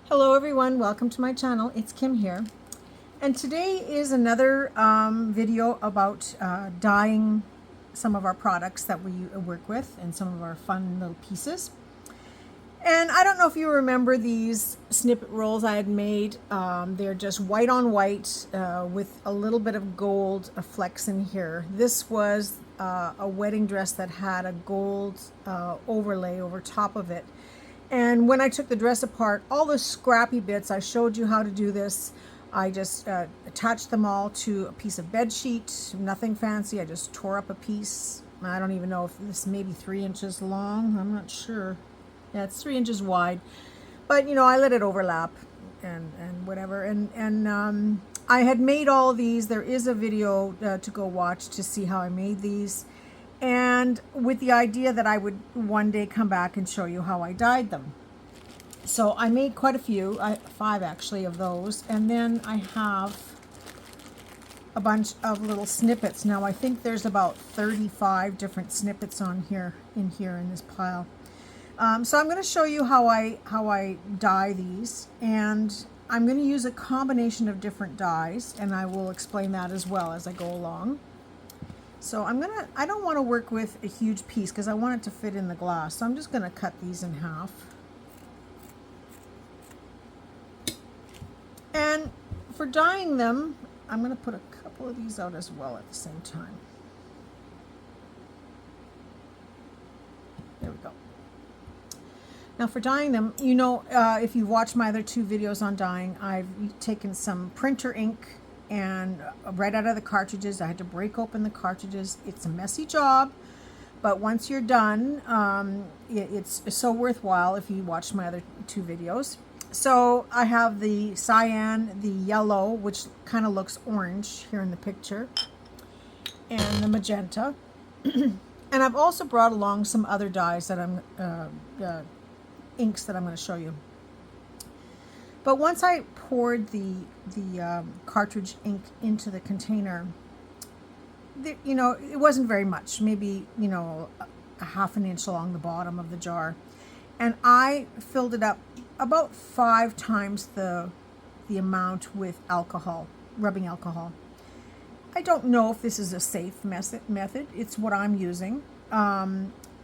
Hello everyone, welcome to my channel. It's Kim here, and today is another video about dyeing some of our products that we work with and some of our fun little pieces. And I don't know if you remember these snippet rolls I had made. They're just white on white with a little bit of gold flecks in here. This was a wedding dress that had a gold overlay over top of it. And when I took the dress apart, all the scrappy bits, I showed you how to do this. I just attached them all to a piece of bed sheet, nothing fancy. I just tore up a piece. I don't even know if this may be 3 inches long. I'm not sure. Yeah, it's 3 inches wide. But, you know, I let it overlap and whatever. And I had made all of these. There is a video to go watch to see how I made these. And with the idea that I would one day come back and show you how I dyed them. So I made quite a few, 5 actually of those, and then I have a bunch of little snippets. Now I think there's about 35 different snippets on here in this pile. So I'm going to show you how I dye these, and I'm going to use a combination of different dyes, and I will explain that as well as I go along. So I don't want to work with a huge piece because I want it to fit in the glass. So I'm just going to cut these in half. And for dyeing them, I'm going to put a couple of these out as well at the same time. There we go. Now for dyeing them, you know, if you watch my other 2 videos on dyeing, I've taken some printer ink and right out of the cartridges. I had to break open the cartridges. It's a messy job, but once you're done, it's so worthwhile if you watch my other 2 videos. So I have the cyan, the yellow, which kind of looks orange here in the picture, and the magenta. And I've also brought along some other dyes that I'm inks that I'm going to show you. But once I poured the cartridge ink into the container, you know, it wasn't very much, maybe, you know, a ½ an inch along the bottom of the jar. And I filled it up about 5 times the amount with alcohol, rubbing alcohol. I don't know if this is a safe method. It's what I'm using.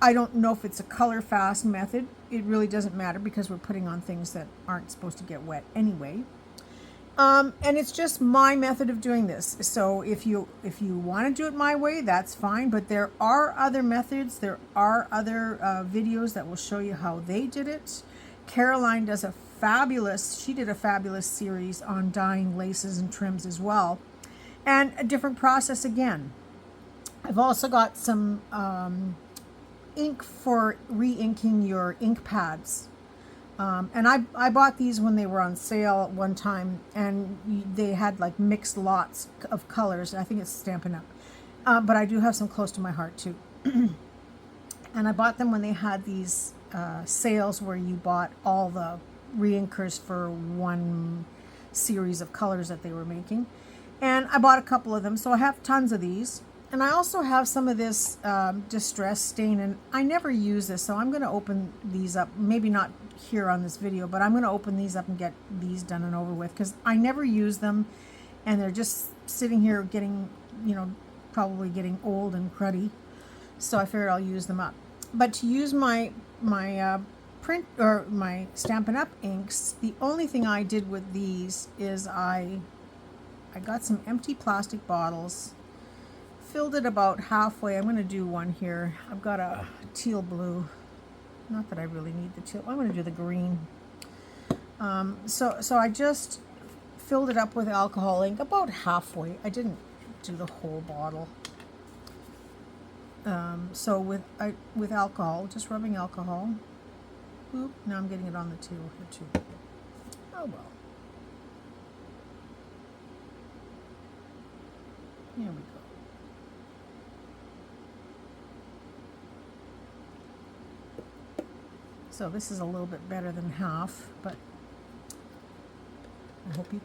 I don't know if it's a color fast method. It really doesn't matter because we're putting on things that aren't supposed to get wet anyway. And it's just my method of doing this. So if you want to do it my way, that's fine. But there are other methods. There are other videos that will show you how they did it. Caroline does she did a fabulous series on dyeing laces and trims as well. And a different process again. I've also got some ink for re-inking your ink pads. And I bought these when they were on sale at one time, and they had like mixed lots of colors. I think it's Stampin' Up. But I do have some close to my heart too. And I bought them when they had these sales where you bought all the re-inkers for one series of colors that they were making. And I bought a couple of them, so I have tons of these. And I also have some of this distress stain, and I never use this, so I'm going to open these up. Maybe not here on this video, but I'm going to open these up and get these done and over with, because I never use them, and they're just sitting here getting, you know, probably getting old and cruddy. So I figured I'll use them up. But to use my print or my Stampin' Up inks, the only thing I did with these is I got some empty plastic bottles, filled it about halfway. I'm going to do one here. I've got a teal blue. Not that I really need the teal. I'm going to do the green. So I just filled it up with alcohol ink about halfway. I didn't do the whole bottle. So with alcohol, just rubbing alcohol. Oop, now I'm getting it on the teal here too. Oh well. Here we go. So this is a little bit better than half, but I hope you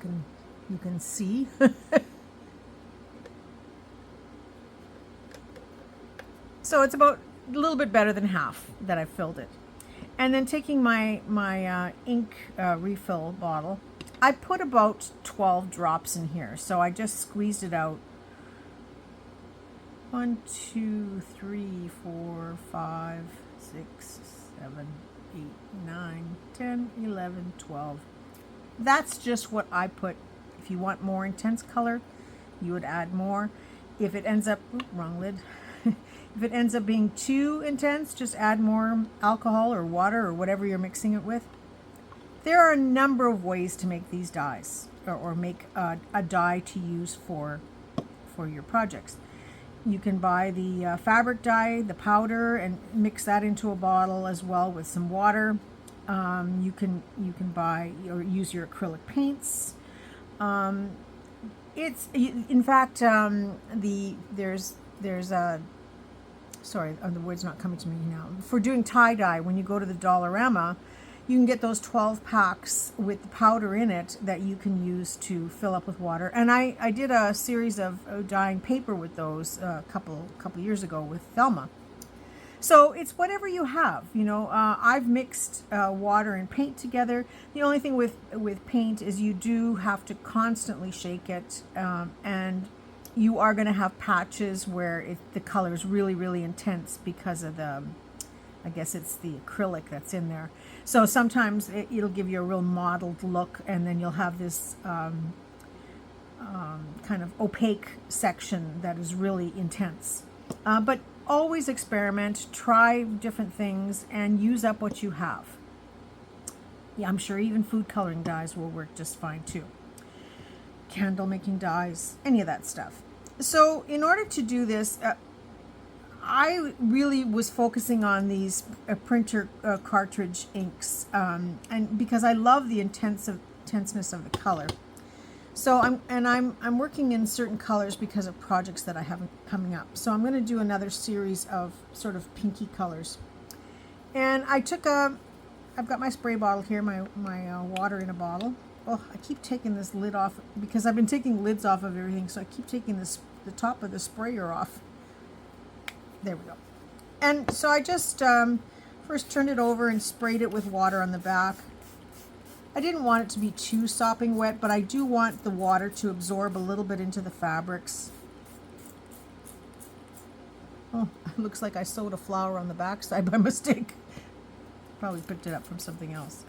can see. So it's about a little bit better than half that I filled it. And then taking my ink refill bottle, I put about 12 drops in here. So I just squeezed it out. 1, 2, 3, 4, 5, 6, 7, 8, 9, 10, 11, 12. That's just what I put. If you want more intense color, you would add more. If it ends up, wrong lid. If it ends up being too intense, just add more alcohol or water or whatever you're mixing it with. There are a number of ways to make these dyes, or make a dye to use for your projects. You can buy the fabric dye, the powder, and mix that into a bottle as well with some water. You can buy or use your acrylic paints. It's in fact there's a sorry, the word's not coming to me now. For doing tie-dye, when you go to the Dollarama, you can get those 12 packs with the powder in it that you can use to fill up with water. And I did a series of dyeing paper with those a couple years ago with Thelma. So it's whatever you have, you know. I've mixed water and paint together. The only thing with paint is you do have to constantly shake it, and you are going to have patches where the color is really, really intense because of the, I guess it's the acrylic that's in there. So sometimes it'll give you a real mottled look, and then you'll have this kind of opaque section that is really intense. But always experiment, try different things, and use up what you have. Yeah, I'm sure even food coloring dyes will work just fine too. Candle making dyes, any of that stuff. So in order to do this, I really was focusing on these printer cartridge inks, and because I love the intenseness of the color. So I'm working in certain colors because of projects that I have coming up. So I'm going to do another series of sort of pinky colors. And I took I've got my spray bottle here, my water in a bottle. Oh, I keep taking this lid off because I've been taking lids off of everything, so I keep taking the top of the sprayer off. There we go. And so I just first turned it over and sprayed it with water on the back. I didn't want it to be too sopping wet, but I do want the water to absorb a little bit into the fabrics. Oh, it looks like I sewed a flower on the back side by mistake. Probably picked it up from something else.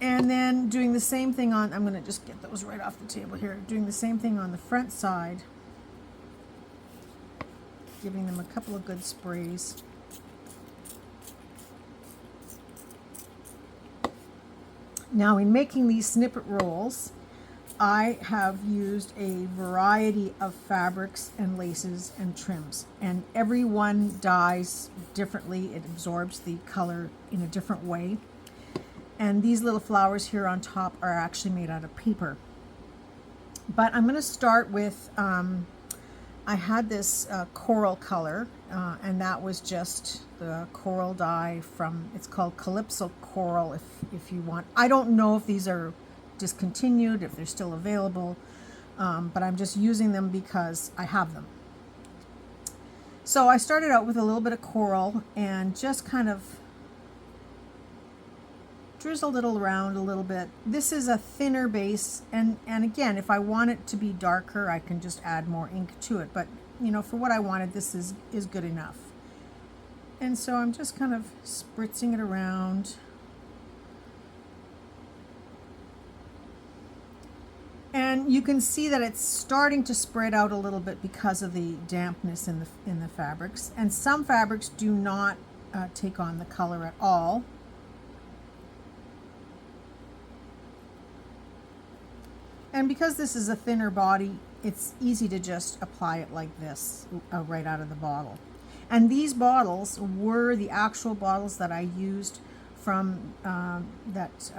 And then doing the same thing on, I'm going to just get those right off the table here, doing the same thing on the front side, giving them a couple of good sprays. Now in making these snippet rolls, I have used a variety of fabrics and laces and trims, and every one dyes differently. It absorbs the color in a different way. And these little flowers here on top are actually made out of paper. But I'm going to start with, I had this coral color, and that was just the coral dye from, it's called Calypso Coral if you want. I don't know if these are discontinued, if they're still available, but I'm just using them because I have them. So I started out with a little bit of coral and just kind of drizzled it around a little bit. This is a thinner base, and again, if I want it to be darker, I can just add more ink to it, but you know, for what I wanted, this is good enough. And so I'm just kind of spritzing it around. And you can see that it's starting to spread out a little bit because of the dampness in the fabrics. And some fabrics do not take on the color at all. And because this is a thinner body, it's easy to just apply it like this right out of the bottle. And these bottles were the actual bottles that I used from that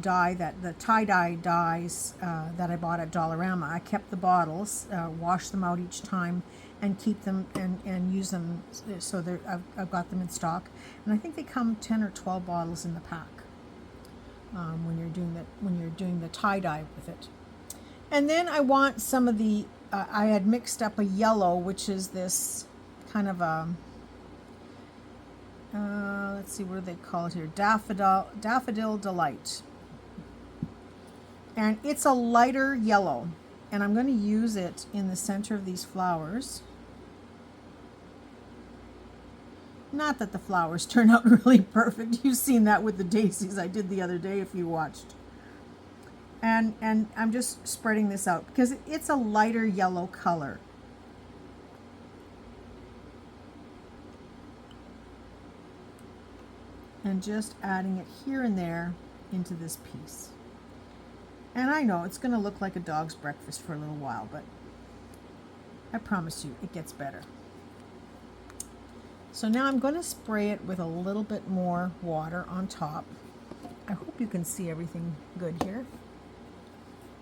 dye, the tie-dye dyes that I bought at Dollarama. I kept the bottles, wash them out each time, and keep them and use them. So I've got them in stock, and I think they come 10 or 12 bottles in the pack. When you're doing the tie-dye with it. And then I want some of the I had mixed up a yellow, which is this kind of a, let's see, what do they call it here? Daffodil Delight. And it's a lighter yellow. And I'm going to use it in the center of these flowers. Not that the flowers turn out really perfect. You've seen that with the daisies I did the other day if you watched. And I'm just spreading this out because it's a lighter yellow color. And just adding it here and there into this piece. And I know it's going to look like a dog's breakfast for a little while, but I promise you it gets better. So now I'm going to spray it with a little bit more water on top. I hope you can see everything good here.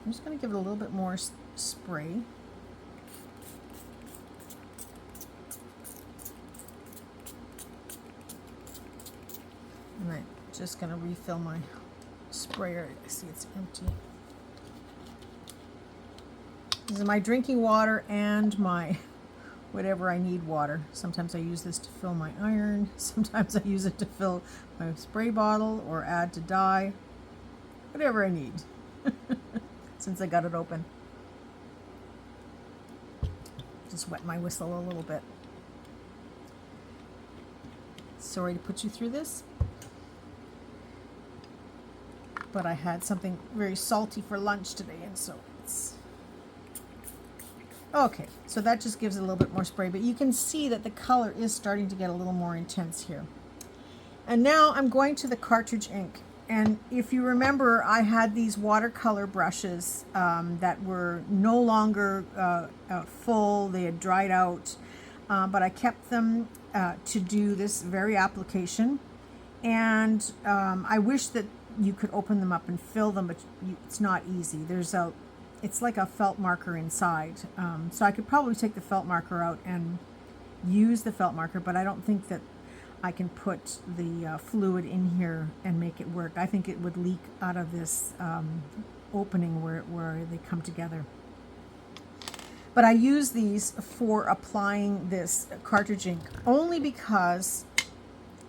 I'm just going to give it a little bit more spray. And I'm just going to refill my sprayer. I see it's empty. This is my drinking water and my whatever I need water. Sometimes I use this to fill my iron. Sometimes I use it to fill my spray bottle or add to dye. Whatever I need. Since I got it open. Just wet my whistle a little bit. Sorry to put you through this. But I had something very salty for lunch today, and so it's... Okay, so that just gives it a little bit more spray, but you can see that the color is starting to get a little more intense here. And now I'm going to the cartridge ink. And if you remember, I had these watercolor brushes that were no longer full. They had dried out, but I kept them to do this very application. And I wish that you could open them up and fill them, but it's not easy. It's like a felt marker inside. So I could probably take the felt marker out and use the felt marker, but I don't think that I can put the fluid in here and make it work. I think it would leak out of this opening where they come together. But I use these for applying this cartridge ink only because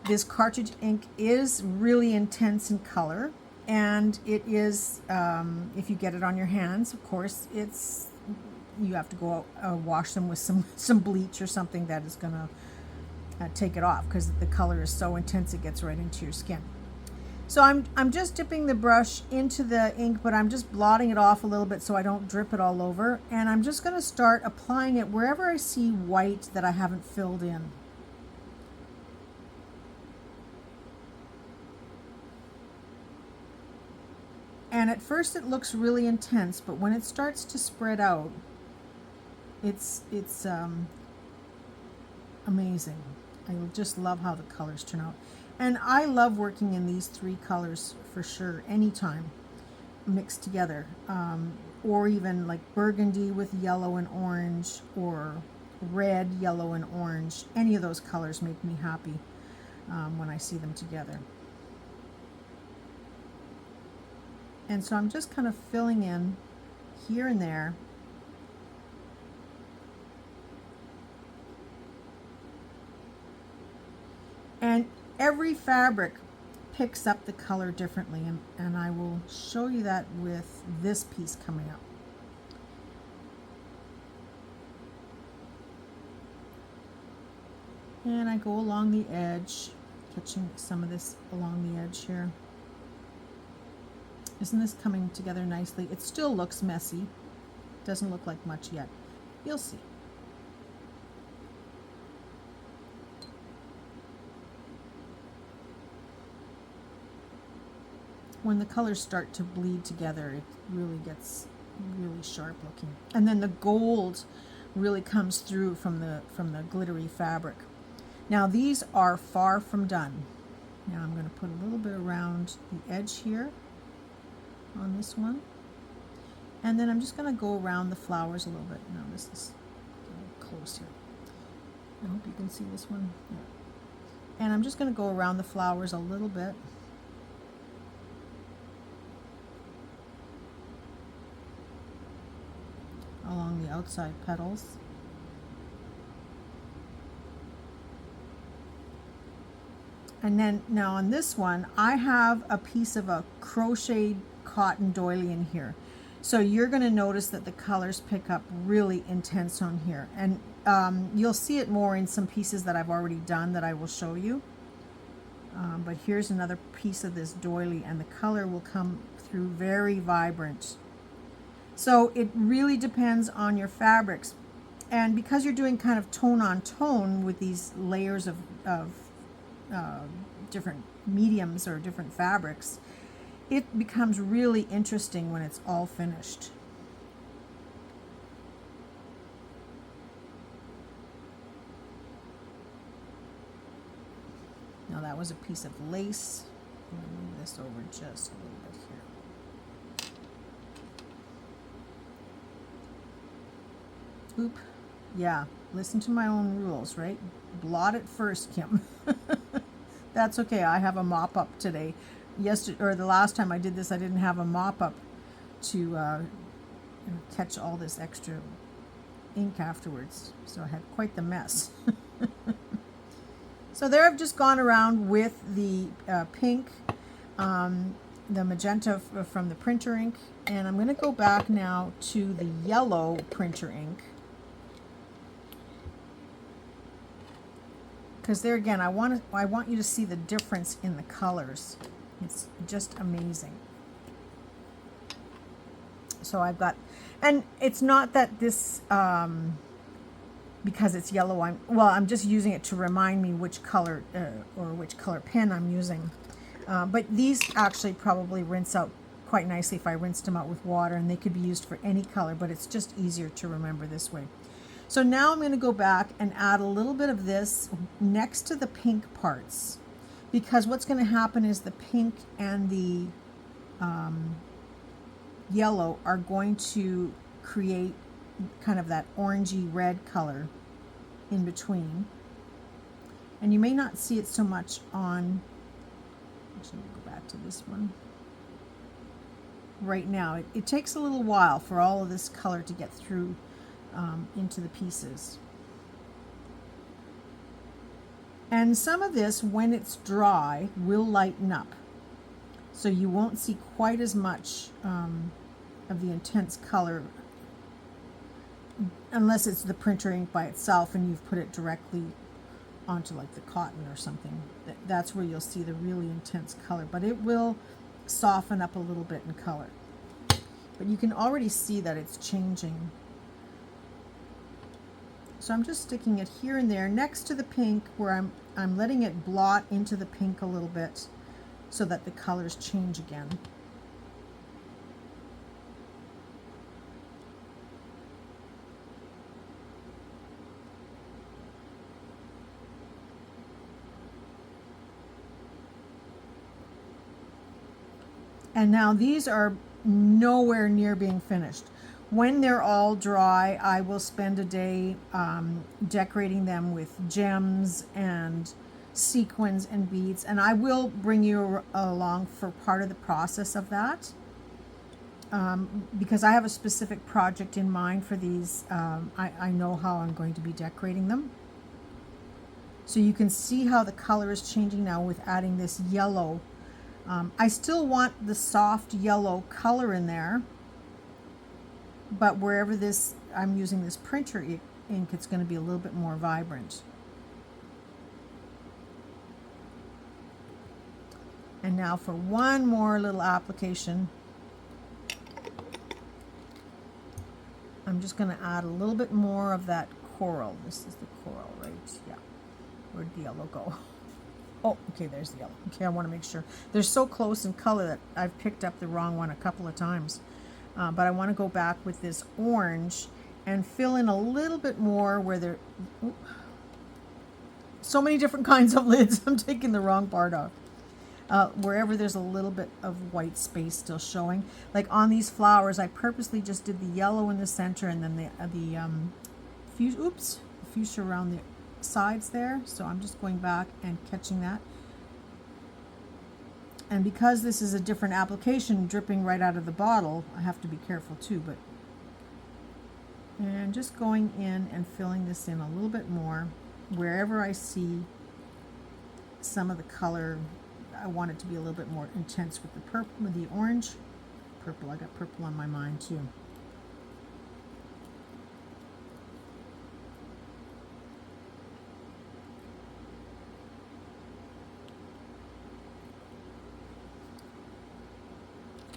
this cartridge ink is really intense in color. And it is, if you get it on your hands, of course, you have to go wash them with some bleach or something that is going to take it off, because the color is so intense it gets right into your skin. So I'm just dipping the brush into the ink, but I'm just blotting it off a little bit so I don't drip it all over. And I'm just going to start applying it wherever I see white that I haven't filled in. And at first it looks really intense, but when it starts to spread out, it's amazing. I just love how the colors turn out. And I love working in these three colors for sure, anytime mixed together. Or even like burgundy with yellow and orange, or red, yellow, and orange. Any of those colors make me happy when I see them together. And so I'm just kind of filling in here and there. And every fabric picks up the color differently, and I will show you that with this piece coming up. And I go along the edge, catching some of this along the edge here. Isn't this coming together nicely? It still looks messy. Doesn't look like much yet. You'll see. When the colors start to bleed together, it really gets really sharp looking. And then the gold really comes through from the glittery fabric. Now these are far from done. Now I'm going to put a little bit around the edge here on this one, and then I'm just going to go around the flowers a little bit. Now this is getting close here. I hope you can see this one. Yeah. And I'm just going to go around the flowers a little bit. along the outside petals. And then now on this one, I have a piece of a crocheted cotton doily in here. So you're going to notice that the colors pick up really intense on here. And you'll see it more in some pieces that I've already done that I will show you. But here's another piece of this doily, and the color will come through very vibrant. So it really depends on your fabrics. And because you're doing kind of tone on tone with these layers of different mediums or different fabrics, it becomes really interesting when it's all finished. Now that was a piece of lace. I'm going to move this over just a little bit here. Oop. Yeah, listen to my own rules, right? Blot it first, Kim. That's okay. I have a mop up today. Yesterday, or the last time I did this, I didn't have a mop up to catch all this extra ink afterwards. So I had quite the mess. So there I've just gone around with the pink, the magenta from the printer ink, and I'm going to go back now to the yellow printer ink. Because there again, I want you to see the difference in the colors. It's just amazing. So I've got, and it's not that this, because it's yellow, I'm just using it to remind me which color or which color pen I'm using. But these actually probably rinse out quite nicely if I rinsed them out with water, and they could be used for any color, but it's just easier to remember this way. So now I'm going to go back and add a little bit of this next to the pink parts, because what's going to happen is the pink and the yellow are going to create kind of that orangey red color in between. And you may not see it so much on, actually we'll go back to this one. Right now, it takes a little while for all of this color to get through into the pieces. And some of this, when it's dry, will lighten up. So you won't see quite as much of the intense color unless it's the printer ink by itself and you've put it directly onto like the cotton or something. That's where you'll see the really intense color, but it will soften up a little bit in color. But you can already see that it's changing. So I'm just sticking it here and there next to the pink, where I'm letting it blot into the pink a little bit so that the colors change again. And now these are nowhere near being finished. When they're all dry, I will spend a day decorating them with gems and sequins and beads, and I will bring you along for part of the process of that, because I have a specific project in mind for these. I know how I'm going to be decorating them. So you can see how the color is changing now with adding this yellow. I still want the soft yellow color in there, but wherever this, I'm using this printer ink, it's going to be a little bit more vibrant. And now for one more little application, I'm just going to add a little bit more of that coral. This is the coral, right? Yeah. Where'd the yellow go? Oh, okay, there's the yellow. Okay, I want to make sure. They're so close in color that I've picked up the wrong one a couple of times. But I want to go back with this orange and fill in a little bit more where there... So many different kinds of lids. I'm taking the wrong part off. Wherever there's a little bit of white space still showing. Like on these flowers, I purposely just did the yellow in the center and then the fuchsia around the sides there. So I'm just going back and catching that. And because this is a different application dripping right out of the bottle, I have to be careful too, but And just going in and filling this in a little bit more. Wherever I see some of the color, I want it to be a little bit more intense with the purple, with the orange. Purple, I got purple on my mind too.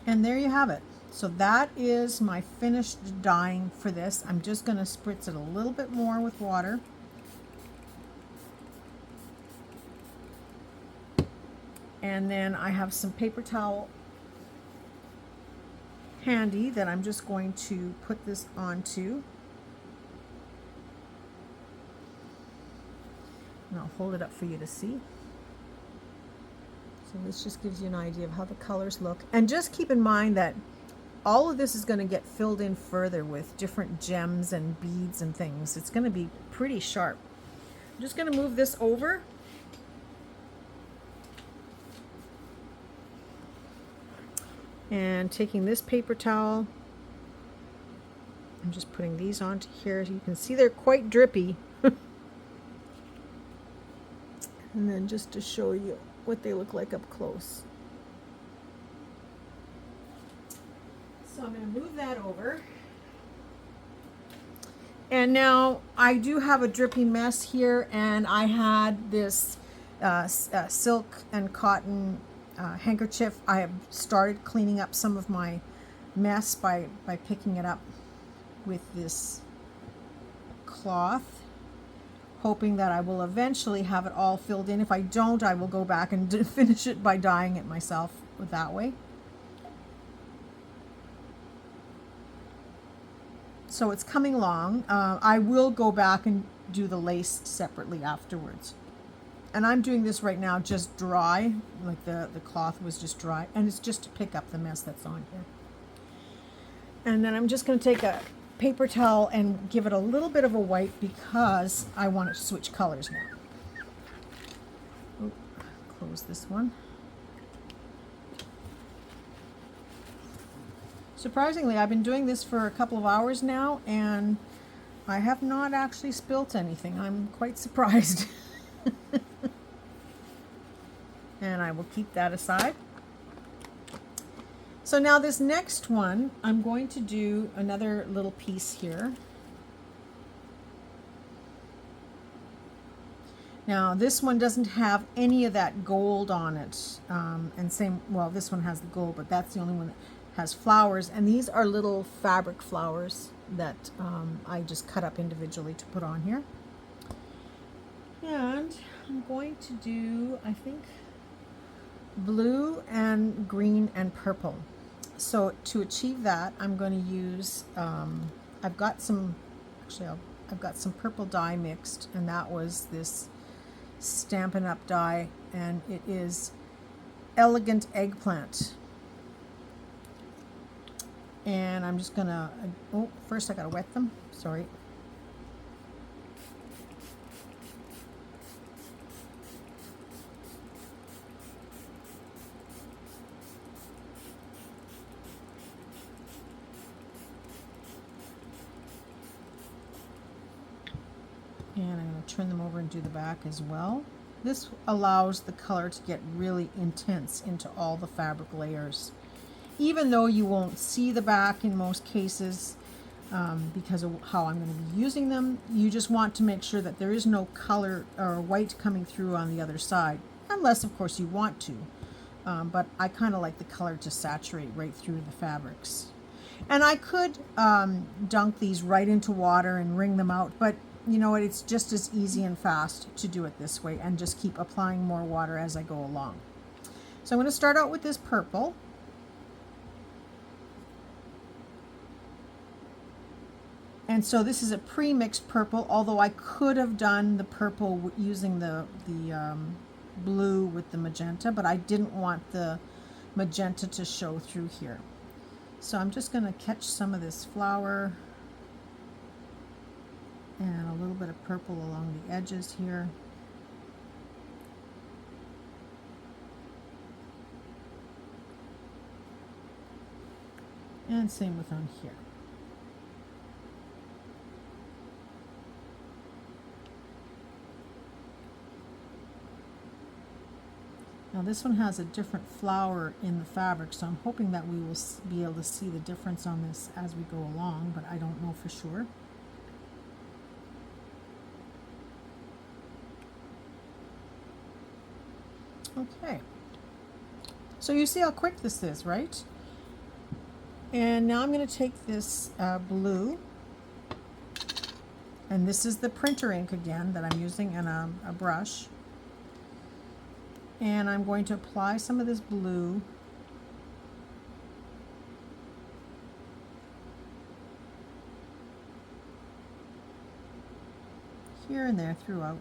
And there you have it. So that is my finished dyeing for this. I'm just going to spritz it a little bit more with water. And then I have some paper towel handy that I'm just going to put this onto. And I'll hold it up for you to see. So this just gives you an idea of how the colors look. And just keep in mind that all of this is going to get filled in further with different gems and beads and things. It's going to be pretty sharp. I'm just going to move this over. And taking this paper towel, I'm just putting these onto here. As you can see, they're quite drippy. And then just to show you what they look like up close. So I'm going to move that over. And now I do have a drippy mess here, and I had this silk and cotton handkerchief. I have started cleaning up some of my mess by picking it up with this cloth, hoping that I will eventually have it all filled in. If I don't, I will go back and finish it by dyeing it myself that way. So it's coming along. I will go back and do the lace separately afterwards. And I'm doing this right now just dry, like the cloth was just dry, and it's just to pick up the mess that's on here. And then I'm just going to take a paper towel and give it a little bit of a wipe because I want it to switch colors now. Oh, close this one. Surprisingly, I've been doing this for a couple of hours now, and I have not actually spilt anything. I'm quite surprised. And I will keep that aside. So now this next one, I'm going to do another little piece here. Now this one doesn't have any of that gold on it. And same, well, this one has the gold, but that's the only one that has flowers. And these are little fabric flowers that I just cut up individually to put on here. And I'm going to do, I think, blue and green and purple. So to achieve that, I'm going to use, I've got some purple dye mixed, and that was this Stampin' Up! Dye, and it is Elegant Eggplant. And I'm just going to, oh, first I got to wet them, sorry. And I'm going to turn them over and do the back as well. This allows the color to get really intense into all the fabric layers. Even though you won't see the back in most cases because of how I'm going to be using them, you just want to make sure that there is no color or white coming through on the other side. Unless, of course, you want to. But I kind of like the color to saturate right through the fabrics. And I could dunk these right into water and wring them out, but you know what, it's just as easy and fast to do it this way and just keep applying more water as I go along. So I'm going to start out with this purple. And so this is a pre-mixed purple, although I could have done the purple using the blue with the magenta, but I didn't want the magenta to show through here. So I'm just going to catch some of this flower and a little bit of purple along the edges here. And same with on here. Now this one has a different flower in the fabric, so I'm hoping that we will be able to see the difference on this as we go along, but I don't know for sure. Okay, so you see how quick this is, right? And now I'm going to take this blue, and this is the printer ink again that I'm using, and a brush. And I'm going to apply some of this blue here and there throughout.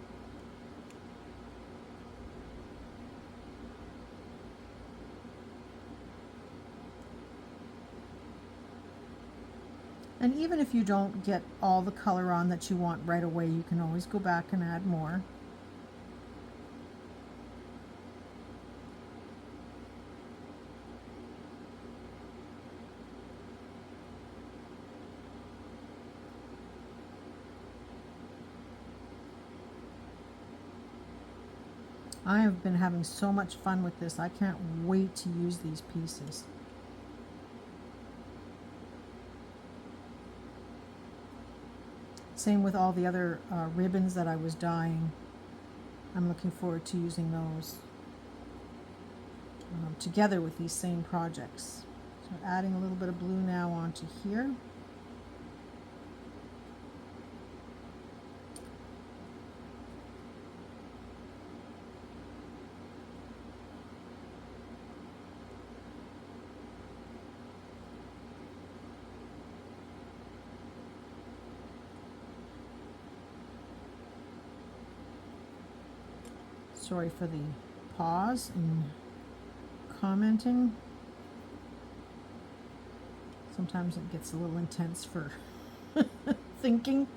And even if you don't get all the color on that you want right away, you can always go back and add more. I have been having so much fun with this. I can't wait to use these pieces. Same with all the other ribbons that I was dyeing. I'm looking forward to using those together with these same projects. So adding a little bit of blue now onto here. Sorry for the pause in commenting. Sometimes it gets a little intense for thinking.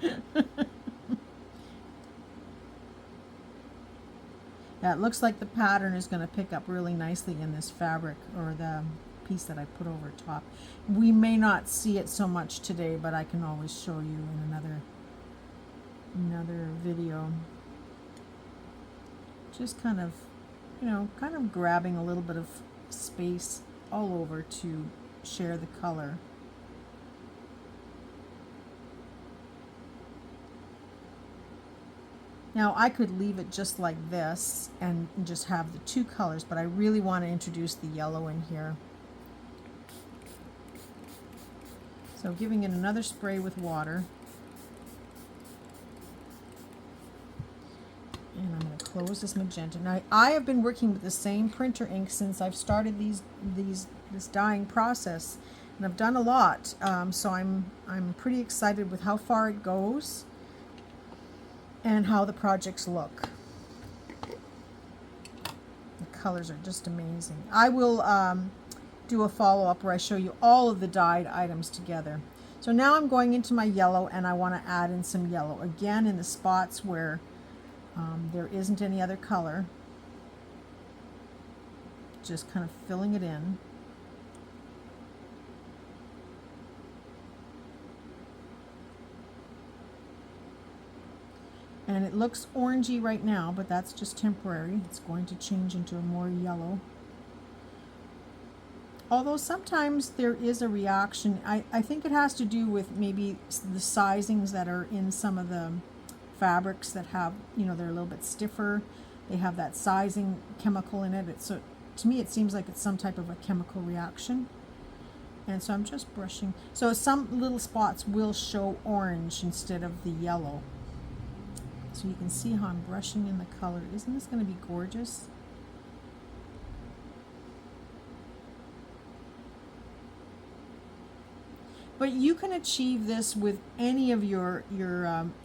Yeah, it looks like the pattern is going to pick up really nicely in this fabric, or the piece that I put over top. We may not see it so much today, but I can always show you in another video. Just kind of, kind of grabbing a little bit of space all over to share the color. Now I could leave it just like this and just have the two colors, but I really want to introduce the yellow in here. So giving it another spray with water. And I'm going to close this magenta. Now I have been working with the same printer ink since I've started this dyeing process, and I've done a lot. So I'm pretty excited with how far it goes and how the projects look. The colors are just amazing. I will do a follow-up where I show you all of the dyed items together. So now I'm going into my yellow, and I want to add in some yellow again in the spots where there isn't any other color. Just kind of filling it in. And it looks orangey right now, but that's just temporary. It's going to change into a more yellow. Although sometimes there is a reaction. I think it has to do with maybe the sizings that are in some of the fabrics that have, they're a little bit stiffer. They have that sizing chemical in it. So to me it seems like it's some type of a chemical reaction. And so I'm just brushing. So some little spots will show orange instead of the yellow. So you can see how I'm brushing in the color. Isn't this going to be gorgeous? But you can achieve this with any of your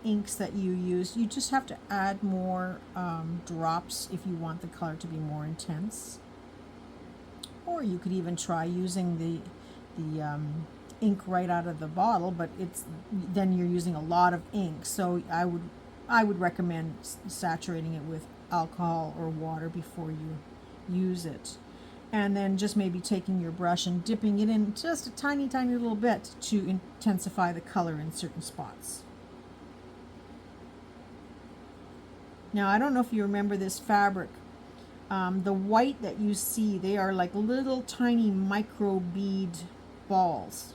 inks that you use. You just have to add more drops if you want the color to be more intense. Or you could even try using the ink right out of the bottle, but then you're using a lot of ink. So I would recommend saturating it with alcohol or water before you use it. And then just maybe taking your brush and dipping it in just a tiny, tiny little bit to intensify the color in certain spots. Now, I don't know if you remember this fabric. The white that you see, they are like little tiny micro bead balls.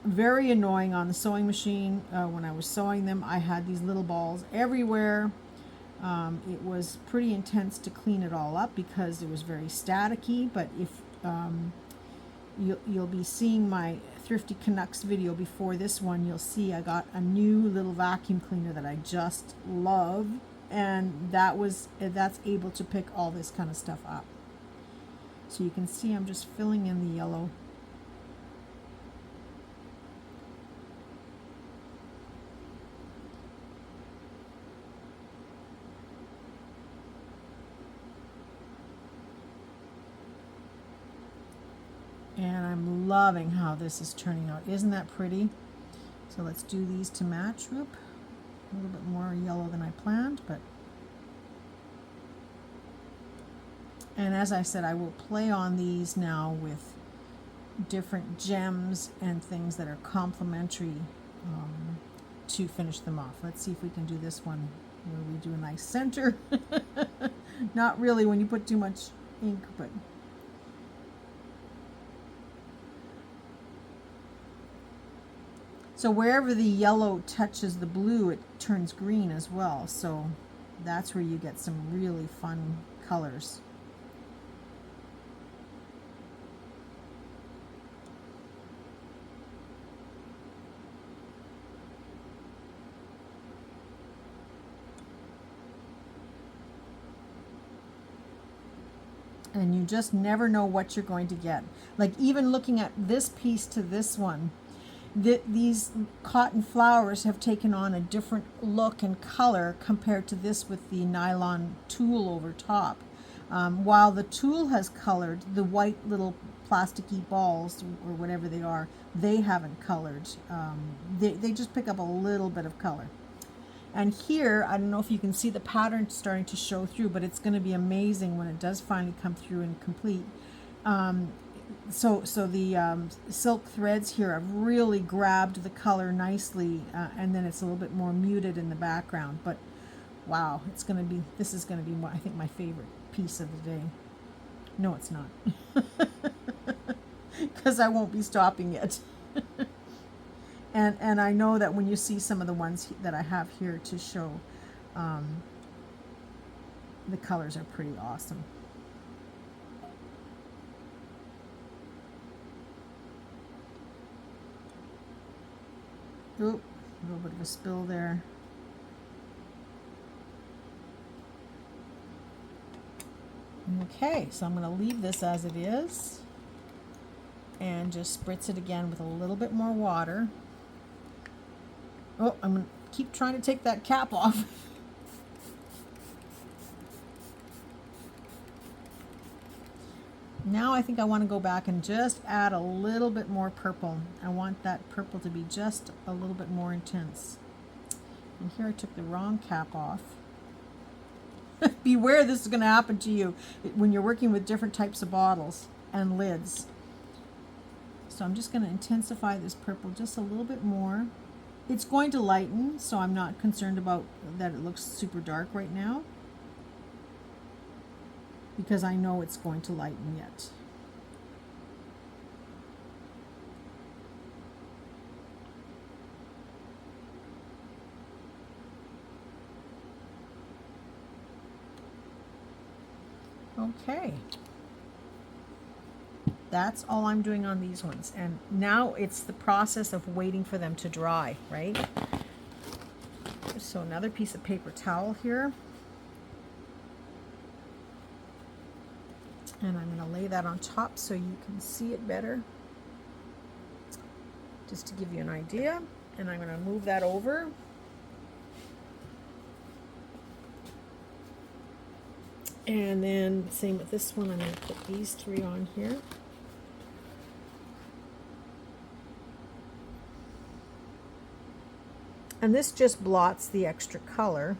Very annoying on the sewing machine. When I was sewing them, I had these little balls everywhere. It was pretty intense to clean it all up because it was very staticky, but if you'll be seeing my Thrifty Canucks video before this one, you'll see I got a new little vacuum cleaner that I just love, and that's able to pick all this kind of stuff up. So you can see I'm just filling in the yellow. And I'm loving how this is turning out. Isn't that pretty? So let's do these to match. Whoop. A little bit more yellow than I planned, but. And as I said, I will play on these now with different gems and things that are complementary to finish them off. Let's see if we can do this one where we do a nice center. Not really when you put too much ink, but. So wherever the yellow touches the blue, it turns green as well. So that's where you get some really fun colors. And you just never know what you're going to get. Like even looking at this piece to this one, these cotton flowers have taken on a different look and color compared to this with the nylon tulle over top. While the tulle has colored, the white little plasticky balls or whatever they are, they haven't colored. They just pick up a little bit of color. And here, I don't know if you can see the pattern starting to show through, but it's going to be amazing when it does finally come through and complete. So the silk threads here have really grabbed the color nicely, and then it's a little bit more muted in the background. But wow, this is going to be, I think, my favorite piece of the day. No, it's not, because I won't be stopping it. And I know that when you see some of the ones that I have here to show, the colors are pretty awesome. Oop, a little bit of a spill there. Okay, so I'm going to leave this as it is and just spritz it again with a little bit more water. Oh, I'm going to keep trying to take that cap off. Now I think I want to go back and just add a little bit more purple. I want that purple to be just a little bit more intense. And here I took the wrong cap off. Beware, this is going to happen to you when you're working with different types of bottles and lids. So I'm just going to intensify this purple just a little bit more. It's going to lighten, so I'm not concerned about that it looks super dark right now, because I know it's going to lighten yet. Okay. That's all I'm doing on these ones. And now it's the process of waiting for them to dry, right? So another piece of paper towel here. And I'm going to lay that on top so you can see it better, just to give you an idea. And I'm going to move that over. And then same with this one, I'm going to put these three on here. And this just blots the extra color.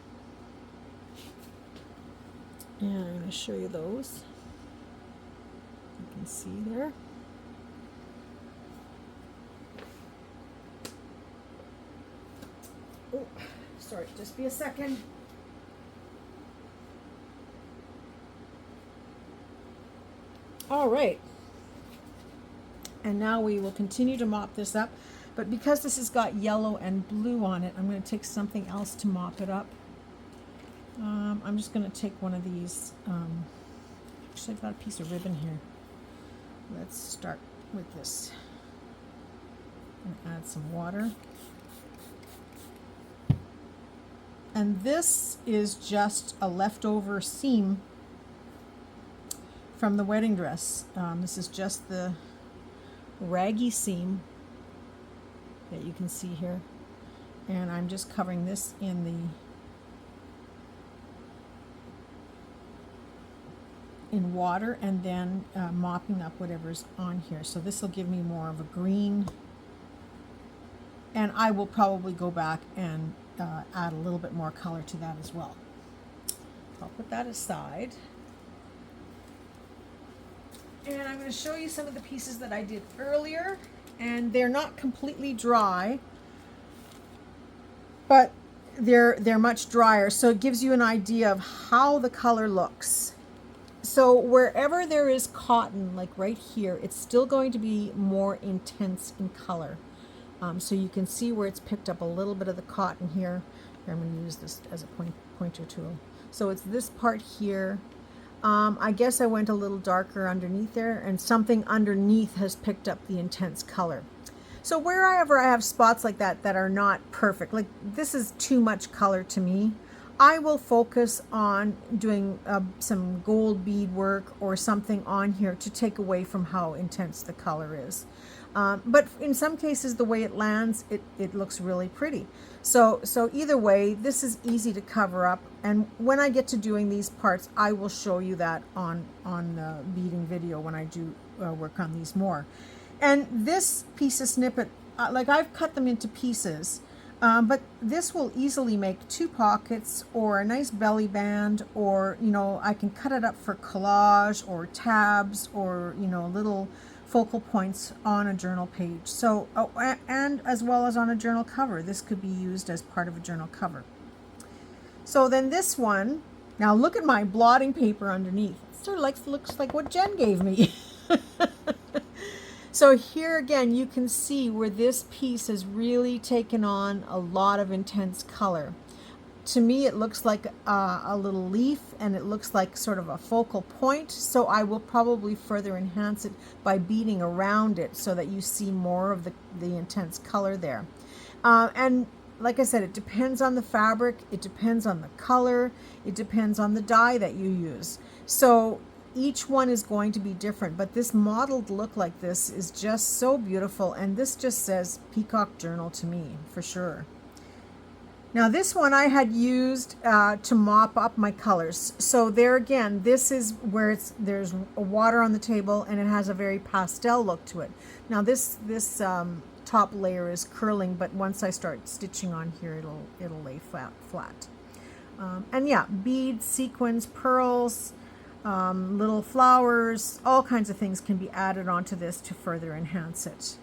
And I'm going to show you those. You can see there. Oh, sorry, just be a second. All right. And now we will continue to mop this up. But because this has got yellow and blue on it, I'm going to take something else to mop it up. I'm just going to take one of these. Actually, I've got a piece of ribbon here. Let's start with this. And add some water. And this is just a leftover seam from the wedding dress. This is just the raggy seam that you can see here. And I'm just covering this in water and then mopping up whatever's on here. So this will give me more of a green. And I will probably go back and add a little bit more color to that as well. I'll put that aside. And I'm going to show you some of the pieces that I did earlier. And they're not completely dry, but they're much drier. So it gives you an idea of how the color looks. So wherever there is cotton, like right here, it's still going to be more intense in color. So you can see where it's picked up a little bit of the cotton here. I'm going to use this as a pointer tool. So it's this part here. I guess I went a little darker underneath there, and something underneath has picked up the intense color. So wherever I have spots like that that are not perfect, like this is too much color to me, I will focus on doing some gold bead work or something on here to take away from how intense the color is. But in some cases, the way it lands, it looks really pretty. So either way, this is easy to cover up. And when I get to doing these parts, I will show you that on the beading video when I do work on these more. And this piece of snippet, like I've cut them into pieces, but this will easily make 2 pockets or a nice belly band, or, you know, I can cut it up for collage or tabs or, you know, little focal points on a journal page. So, and as well as on a journal cover. This could be used as part of a journal cover. So then this one, now look at my blotting paper underneath. It sort of looks like what Jen gave me. So here again, you can see where this piece has really taken on a lot of intense color. To me, it looks like a little leaf, and it looks like sort of a focal point. So I will probably further enhance it by beading around it so that you see more of the intense color there. And like I said, it depends on the fabric, it depends on the color, it depends on the dye that you use. So each one is going to be different, but this modeled look like this is just so beautiful, and this just says Peacock Journal to me, for sure. Now this one I had used to mop up my colors. So there again, this is where there's water on the table, and it has a very pastel look to it. Now this top layer is curling, but once I start stitching on here, it'll lay flat. And yeah, beads, sequins, pearls, little flowers, all kinds of things can be added onto this to further enhance it.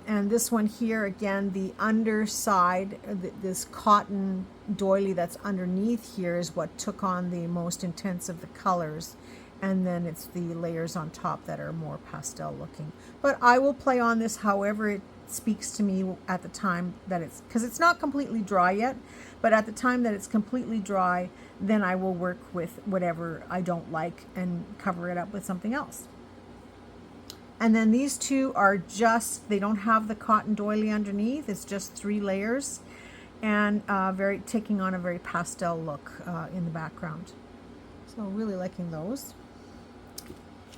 And this one here, again, the underside, this cotton doily that's underneath here is what took on the most intense of the colors. And then it's the layers on top that are more pastel looking. But I will play on this however it speaks to me at the time that it's, because it's not completely dry yet, but at the time that it's completely dry, then I will work with whatever I don't like and cover it up with something else. And then these two are just, they don't have the cotton doily underneath. It's just 3 layers and taking on a very pastel look in the background. So really liking those.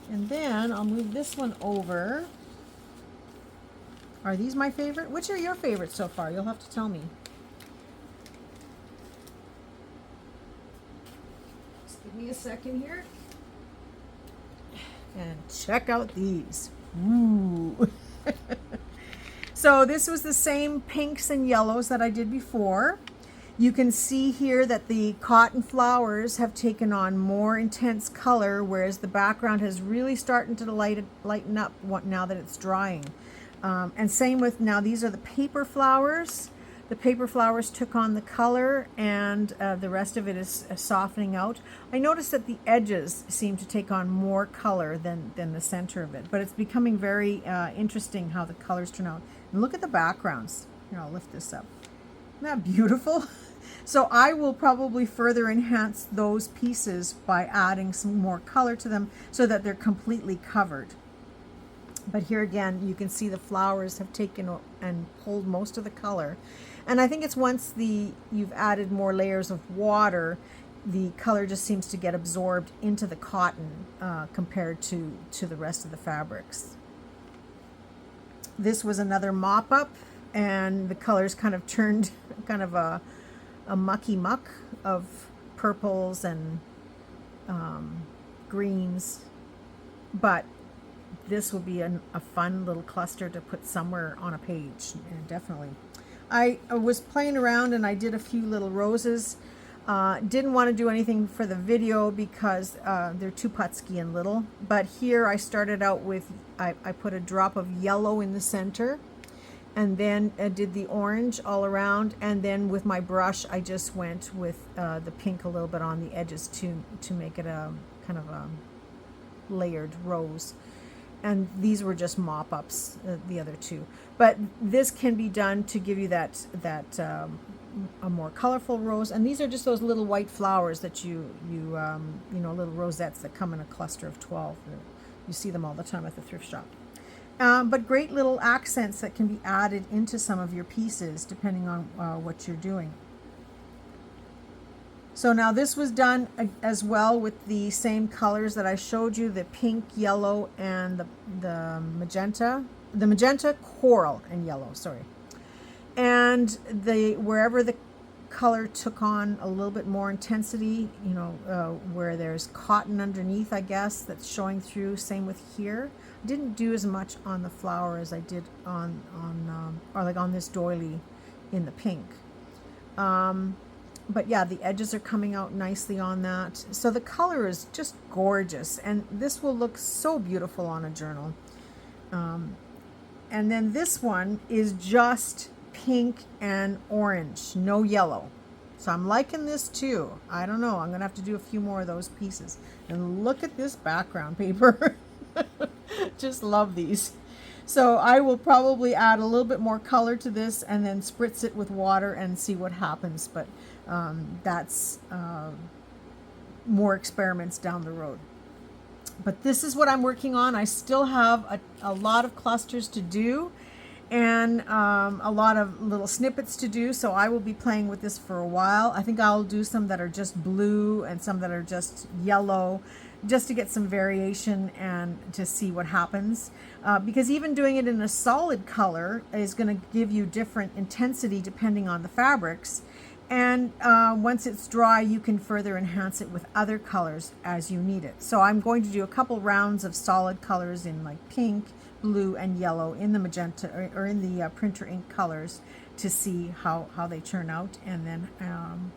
And then I'll move this one over. Are these my favorite? Which are your favorites so far? You'll have to tell me. Just give me a second here. And check out these. Ooh. So this was the same pinks and yellows that I did before. You can see here that the cotton flowers have taken on more intense color, whereas the background has really started to lighten up now that it's drying. And same with, now these are the paper flowers. The paper flowers took on the color, and the rest of it is softening out. I noticed that the edges seem to take on more color than the center of it, but it's becoming very interesting how the colors turn out. And look at the backgrounds. Here, I'll lift this up. Isn't that beautiful? So I will probably further enhance those pieces by adding some more color to them so that they're completely covered. But here again, you can see the flowers have taken and pulled most of the color. And I think it's once you've added more layers of water, the color just seems to get absorbed into the cotton compared to the rest of the fabrics. This was another mop-up, and the colors kind of turned kind of a mucky muck of purples and greens. But this will be a fun little cluster to put somewhere on a page, and definitely. I was playing around and I did a few little roses. Didn't want to do anything for the video because they're too putsky and little. But here I started out with, I put a drop of yellow in the center, and then did the orange all around. And then with my brush, I just went with the pink a little bit on the edges to make it a kind of a layered rose. And these were just mop-ups, the other two. But this can be done to give you that a more colorful rose. And these are just those little white flowers that you know, little rosettes that come in a cluster of 12. You see them all the time at the thrift shop. But great little accents that can be added into some of your pieces depending on what you're doing. So now this was done as well with the same colors that I showed you, the pink, yellow, and the magenta. The magenta, coral, and yellow, sorry. And wherever the color took on a little bit more intensity, you know, where there's cotton underneath, I guess, that's showing through, same with here. I didn't do as much on the flower as I did on this doily in the pink. But yeah, the edges are coming out nicely on that. So the color is just gorgeous, and this will look so beautiful on a journal. And then this one is just pink and orange, no yellow. So I'm liking this too. I don't know, I'm gonna have to do a few more of those pieces. And look at this background paper. Just love these. So I will probably add a little bit more color to this and then spritz it with water and see what happens. But that's more experiments down the road. But this is what I'm working on. I still have a lot of clusters to do, and a lot of little snippets to do. So I will be playing with this for a while. I think I'll do some that are just blue and some that are just yellow, just to get some variation and to see what happens. Because even doing it in a solid color is going to give you different intensity depending on the fabrics. And once it's dry, you can further enhance it with other colors as you need it. So I'm going to do a couple rounds of solid colors in like pink, blue, and yellow in the magenta or in the printer ink colors to see how they turn out, and then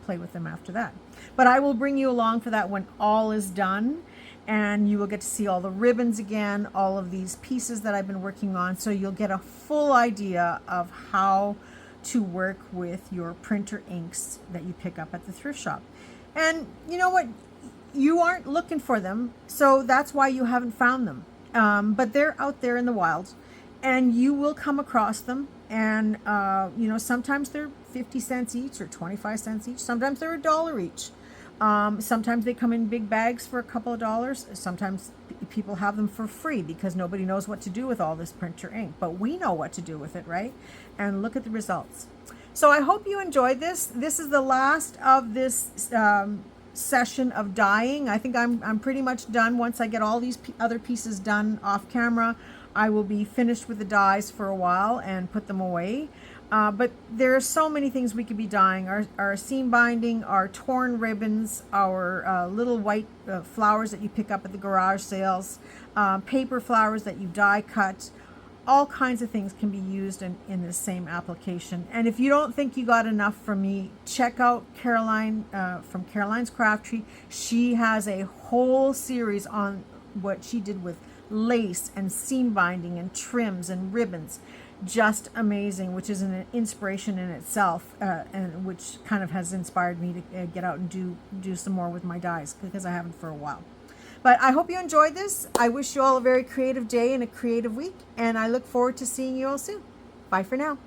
play with them after that. But I will bring you along for that when all is done, and you will get to see all the ribbons again, all of these pieces that I've been working on, so you'll get a full idea of how to work with your printer inks that you pick up at the thrift shop. And you know what? You aren't looking for them, so that's why you haven't found them. But they're out there in the wild, and you will come across them. And you know, sometimes they're 50 cents each or 25 cents each. Sometimes they're $1 each. Sometimes they come in big bags for a couple of dollars. Sometimes people have them for free because nobody knows what to do with all this printer ink. But we know what to do with it, right? And look at the results. So I hope you enjoyed this. This is the last of this session of dyeing. I think I'm pretty much done. Once I get all these other pieces done off camera, I will be finished with the dyes for a while and put them away. But there are so many things we could be dyeing. Our seam binding, our torn ribbons, our little white flowers that you pick up at the garage sales, paper flowers that you die cut. All kinds of things can be used in the same application. And if you don't think you got enough from me, check out Caroline from Caroline's Craft Tree. She has a whole series on what she did with lace and seam binding and trims and ribbons. just amazing, which is an inspiration in itself, and which kind of has inspired me to get out and do some more with my dies, because I haven't for a while. But I hope you enjoyed this. I wish you all a very creative day and a creative week, and I look forward to seeing you all soon. Bye for now.